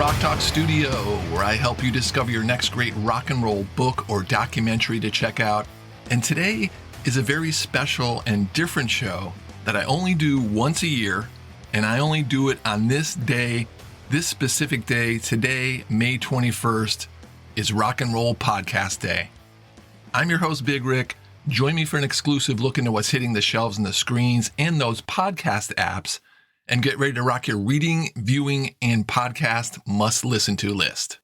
Rock Talk Studio, where I help you discover your next great rock and roll book or documentary to check out. And today is a very special and different show that I only do once a year, and I only do it on this day, this specific day. Today, May 21st, is Rock and Roll Podcast Day. I'm your host, Big Rick. Join me for an exclusive look into what's hitting the shelves and the screens and those podcast apps, and get ready to rock your reading, viewing, and podcast must-listen-to list.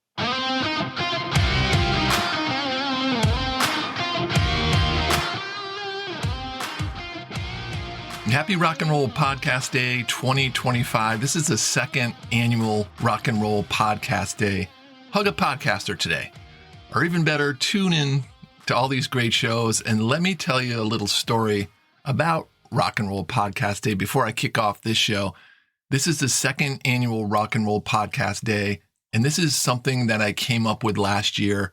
Happy Rock and Roll Podcast Day 2025. This is the second annual Rock and Roll Podcast Day. Hug a podcaster today. Or even better, tune in to all these great shows and let me tell you a little story about Rock and Roll Podcast Day before I kick off this show. This is the second annual Rock and Roll Podcast Day, and this is something that I came up with last year.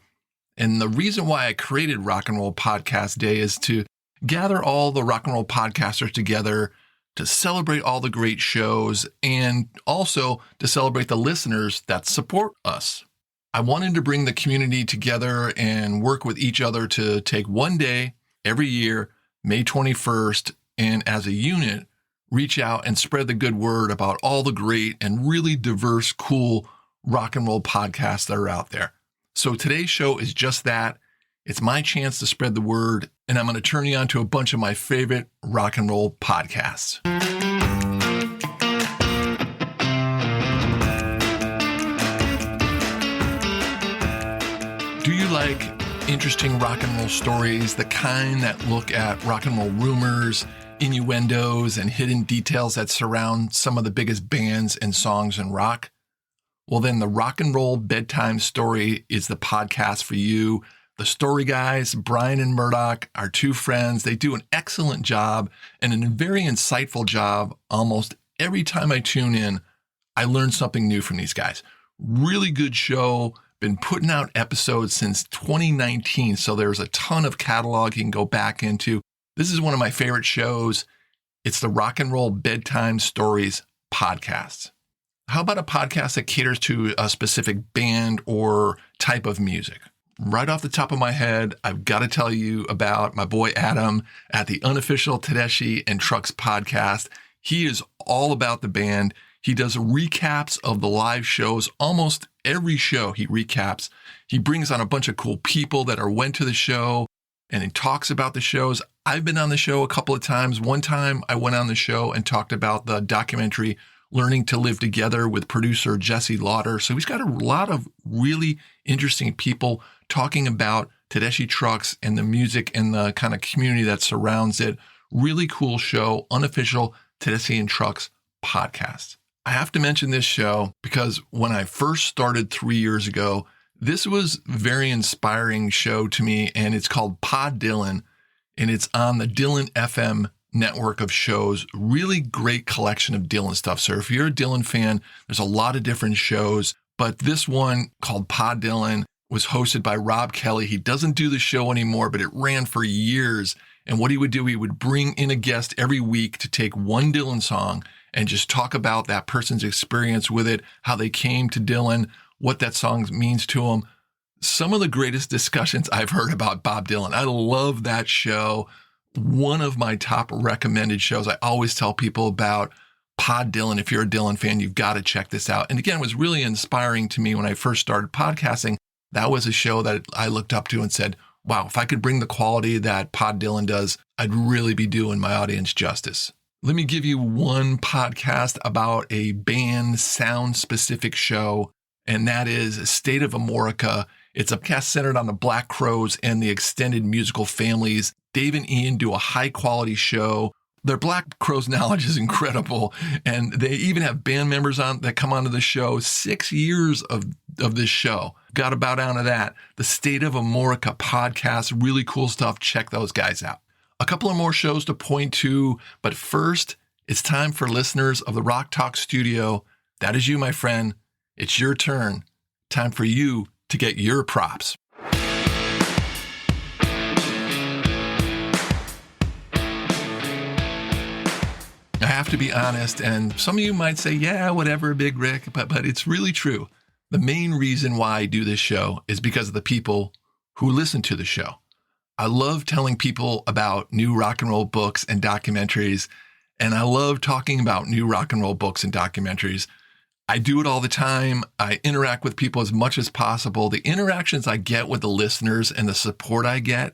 And the reason why I created Rock and Roll Podcast Day is to gather all the rock and roll podcasters together to celebrate all the great shows and also to celebrate the listeners that support us. I wanted to bring the community together and work with each other to take one day every year, May 21st, and as a unit, reach out and spread the good word about all the great and really diverse, cool rock and roll podcasts that are out there. So today's show is just that. It's my chance to spread the word, and I'm going to turn you on to a bunch of my favorite rock and roll podcasts. Do you like interesting rock and roll stories, the kind that look at rock and roll rumors, innuendos, and hidden details that surround some of the biggest bands and songs in rock? Well, then the Rock and Roll Bedtime Story is the podcast for you. The story guys, Brian and Murdoch, are two friends. They do an excellent job and a very insightful job. Almost every time I tune in, I learn something new from these guys. Really good show. Been putting out episodes since 2019, so there's a ton of catalog you can go back into. This is one of my favorite shows. It's the Rock and Roll Bedtime Stories podcast. How about a podcast that caters to a specific band or type of music? Right off the top of my head, I've got to tell you about my boy Adam at the unofficial Tedeschi and Trucks podcast. He is all about the band. He does recaps of the live shows. Almost every show he recaps. He brings on a bunch of cool people that went to the show and he talks about the shows. I've been on the show a couple of times. One time I went on the show and talked about the documentary Learning to Live Together with producer Jesse Lauder. So he's got a lot of really interesting people talking about Tedeschi Trucks and the music and the kind of community that surrounds it. Really cool show, unofficial Tedeschi and Trucks podcast. I have to mention this show because when I first started 3 years ago, this was a very inspiring show to me, and it's called Pod Dylan, and it's on the Dylan FM network of shows. Really great collection of Dylan stuff. So if you're a Dylan fan, there's a lot of different shows, but this one called Pod Dylan was hosted by Rob Kelly. He doesn't do the show anymore, but it ran for years. And what he would do, he would bring in a guest every week to take one Dylan song and just talk about that person's experience with it, how they came to Dylan, what that song means to them. Some of the greatest discussions I've heard about Bob Dylan. I love that show. One of my top recommended shows. I always tell people about Pod Dylan. If you're a Dylan fan, you've got to check this out. And again, it was really inspiring to me when I first started podcasting. That was a show that I looked up to and said, wow, if I could bring the quality that Pod Dylan does, I'd really be doing my audience justice. Let me give you one podcast about a band sound-specific show, and that is State of Amorica. It's a podcast centered on the Black Crowes and the extended musical families. Dave and Ian do a high-quality show. Their Black Crowes knowledge is incredible, and they even have band members on that come onto the show. 6 years of this show. Got to bow down to that. The State of Amorica podcast, really cool stuff. Check those guys out. A couple of more shows to point to, but first, it's time for listeners of the Rock Talk Studio. That is you, my friend. It's your turn. Time for you to get your props. I have to be honest, and some of you might say, yeah, whatever, Big Rick, but it's really true. The main reason why I do this show is because of the people who listen to the show. I love telling people about new rock and roll books and documentaries, and I love talking about new rock and roll books and documentaries. I do it all the time. I interact with people as much as possible. The interactions I get with the listeners and the support I get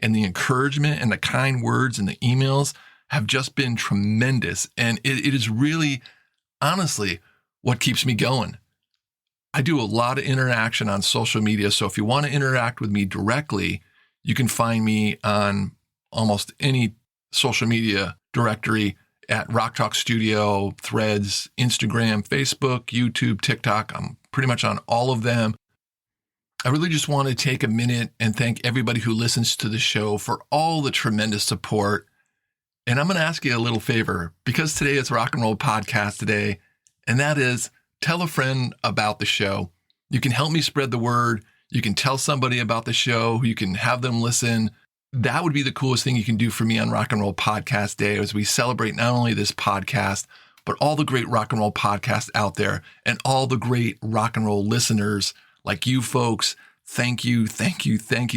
and the encouragement and the kind words and the emails have just been tremendous. And it is really, honestly, what keeps me going. I do a lot of interaction on social media. So if you want to interact with me directly, you can find me on almost any social media directory at Rock Talk Studio, Threads, Instagram, Facebook, YouTube, TikTok. I'm pretty much on all of them. I really just want to take a minute and thank everybody who listens to the show for all the tremendous support. And I'm going to ask you a little favor, because today is Rock and Roll Podcast Day, and that is tell a friend about the show. You can help me spread the word. You can tell somebody about the show. You can have them listen. That would be the coolest thing you can do for me on Rock and Roll Podcast Day as we celebrate not only this podcast, but all the great rock and roll podcasts out there and all the great rock and roll listeners like you folks. Thank you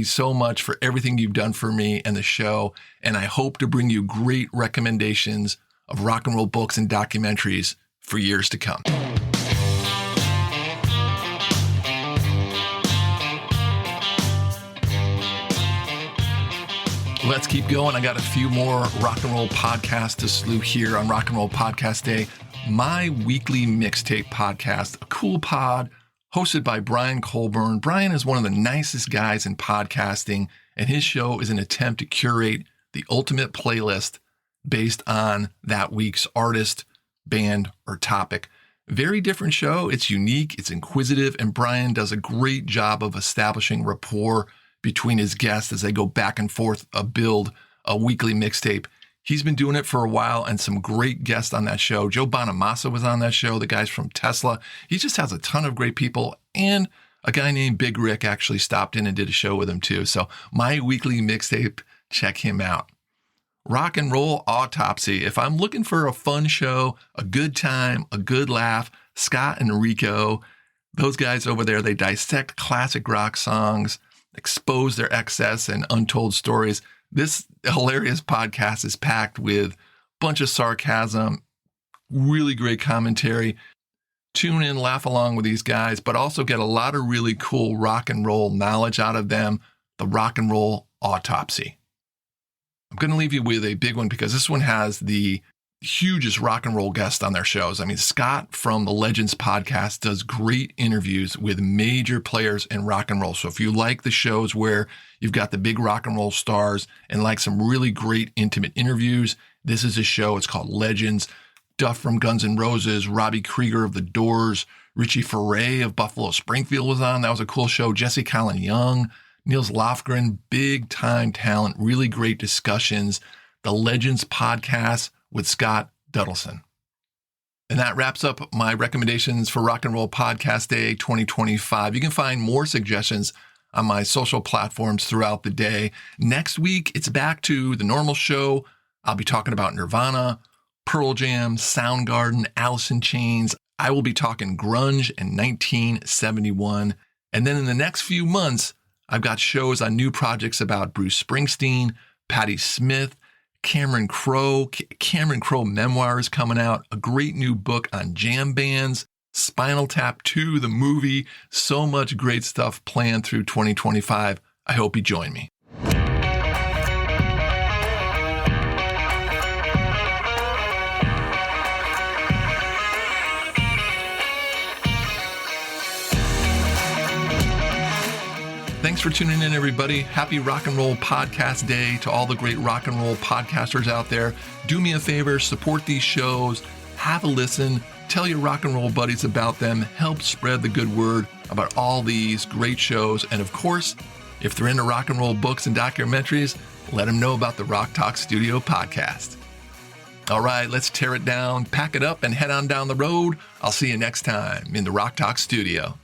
so much for everything you've done for me and the show. And I hope to bring you great recommendations of rock and roll books and documentaries for years to come. Let's keep going. I got a few more rock and roll podcasts to slew here on Rock and Roll Podcast Day. My weekly mixtape podcast, a cool pod hosted by Brian Colburn. Brian is one of the nicest guys in podcasting, and his show is an attempt to curate the ultimate playlist based on that week's artist, band, or topic. Very different show. It's unique, it's inquisitive, and Brian does a great job of establishing rapport between his guests as they go back and forth, build a weekly mixtape. He's been doing it for a while, and some great guests on that show. Joe Bonamassa was on that show, the guys from Tesla. He just has a ton of great people, and a guy named Big Rick actually stopped in and did a show with him too. So my weekly mixtape, check him out. Rock and Roll Autopsy. If I'm looking for a fun show, a good time, a good laugh, Scott and Rico, those guys over there, they dissect classic rock songs, expose their excess and untold stories. This hilarious podcast is packed with a bunch of sarcasm, really great commentary. Tune in, laugh along with these guys, but also get a lot of really cool rock and roll knowledge out of them. The Rock and Roll Autopsy. I'm going to leave you with a big one because this one has the hugest rock and roll guests on their shows. I mean, Scott from the Legends podcast does great interviews with major players in rock and roll. So if you like the shows where you've got the big rock and roll stars and like some really great intimate interviews, this is a show. It's called Legends. Duff from Guns N' Roses, Robbie Krieger of The Doors, Richie Furay of Buffalo Springfield was on. That was a cool show. Jesse Colin Young, Niels Lofgren, big time talent, really great discussions. The Legends podcast with Scott Duddleson. And that wraps up my recommendations for Rock and Roll Podcast Day 2025. You can find more suggestions on my social platforms throughout the day. Next week, it's back to the normal show. I'll be talking about Nirvana, Pearl Jam, Soundgarden, Alice in Chains. I will be talking grunge and 1971. And then in the next few months, I've got shows on new projects about Bruce Springsteen, Patti Smith, Cameron Crowe. Cameron Crowe memoirs coming out, a great new book on jam bands, Spinal Tap 2, the movie, so much great stuff planned through 2025. I hope you join me. Thanks for tuning in, everybody. Happy Rock and Roll Podcast Day to all the great rock and roll podcasters out there. Do me a favor, support these shows, have a listen, tell your rock and roll buddies about them, help spread the good word about all these great shows. And of course, if they're into rock and roll books and documentaries, let them know about the Rock Talk Studio podcast. All right, let's tear it down, pack it up, and head on down the road. I'll see you next time in the Rock Talk Studio.